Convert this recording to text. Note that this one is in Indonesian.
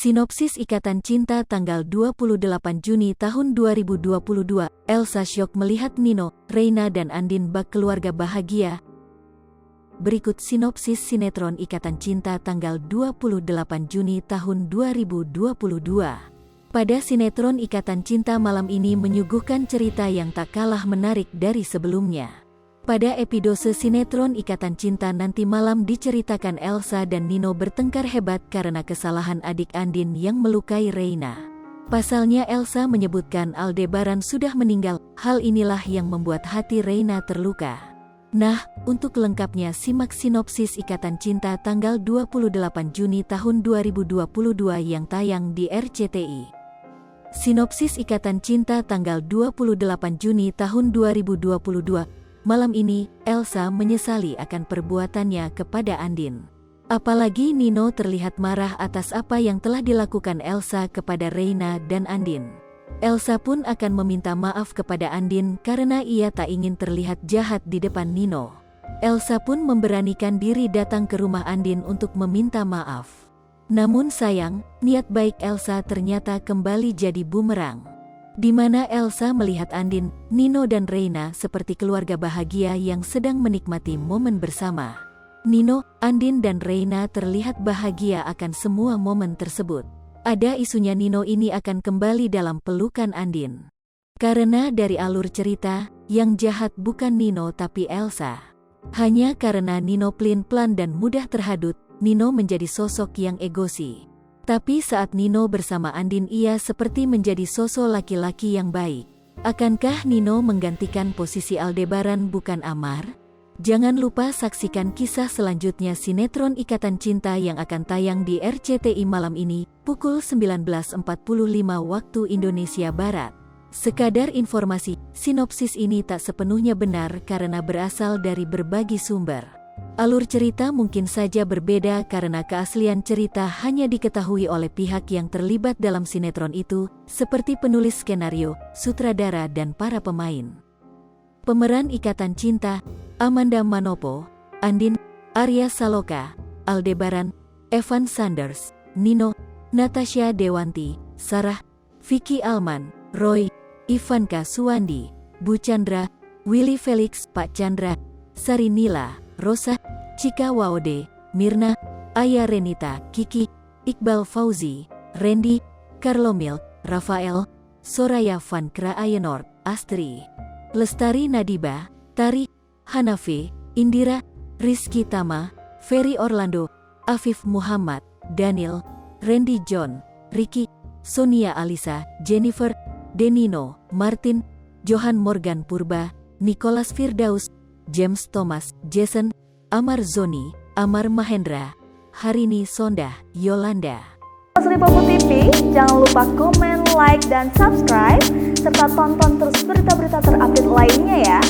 Sinopsis Ikatan Cinta tanggal 28 Juni tahun 2022, Elsa syok melihat Nino, Reina dan Andin bak keluarga bahagia. Berikut sinopsis sinetron Ikatan Cinta tanggal 28 Juni tahun 2022. Pada sinetron Ikatan Cinta malam ini menyuguhkan cerita yang tak kalah menarik dari sebelumnya. Pada episode sinetron Ikatan Cinta nanti malam diceritakan Elsa dan Nino bertengkar hebat karena kesalahan adik Andin yang melukai Reina. Pasalnya Elsa menyebutkan Aldebaran sudah meninggal, hal inilah yang membuat hati Reina terluka. Nah, untuk lengkapnya simak sinopsis Ikatan Cinta tanggal 28 Juni tahun 2022 yang tayang di RCTI. Sinopsis Ikatan Cinta tanggal 28 Juni tahun 2022. Malam ini, Elsa menyesali akan perbuatannya kepada Andin. Apalagi Nino terlihat marah atas apa yang telah dilakukan Elsa kepada Reina dan Andin. Elsa pun akan meminta maaf kepada Andin karena ia tak ingin terlihat jahat di depan Nino. Elsa pun memberanikan diri datang ke rumah Andin untuk meminta maaf. Namun sayang, niat baik Elsa ternyata kembali jadi bumerang. Di mana Elsa melihat Andin, Nino dan Reina seperti keluarga bahagia yang sedang menikmati momen bersama. Nino, Andin dan Reina terlihat bahagia akan semua momen tersebut. Ada isunya Nino ini akan kembali dalam pelukan Andin. Karena dari alur cerita, yang jahat bukan Nino tapi Elsa. Hanya karena Nino pelin-pelan dan mudah terhadut, Nino menjadi sosok yang egosi. Tapi saat Nino bersama Andin ia seperti menjadi sosok laki-laki yang baik. Akankah Nino menggantikan posisi Aldebaran bukan Amar? Jangan lupa saksikan kisah selanjutnya sinetron Ikatan Cinta yang akan tayang di RCTI malam ini, pukul 19.45 waktu Indonesia Barat. Sekadar informasi, sinopsis ini tak sepenuhnya benar karena berasal dari berbagai sumber. Alur cerita mungkin saja berbeda karena keaslian cerita hanya diketahui oleh pihak yang terlibat dalam sinetron itu, seperti penulis skenario, sutradara dan para pemain. Pemeran Ikatan Cinta, Amanda Manopo, Andin, Arya Saloka, Aldebaran, Evan Sanders, Nino, Natasha Dewanti, Sarah, Vicky Alman, Roy, Ivanka Suwandi, Bu Chandra, Willy Felix, Pak Chandra, Sari Nila, Rosa, Cika Waode, Mirna, Aya Renita, Kiki, Iqbal Fauzi, Randy, Carlomil, Rafael, Soraya Van Kraayenort, Astri, Lestari Nadiba, Tari, Hanafi, Indira, Rizky Tama, Ferry Orlando, Afif Muhammad, Daniel, Randy John, Ricky, Sonia Alisa, Jennifer, Denino, Martin, Johan Morgan Purba, Nicholas Firdaus, James Thomas, Jason, Amar Zoni, Amar Mahendra, Harini Sondah, Yolanda. Lipopo TV, jangan lupa komen, like, dan subscribe, serta tonton terus berita-berita terupdate lainnya ya.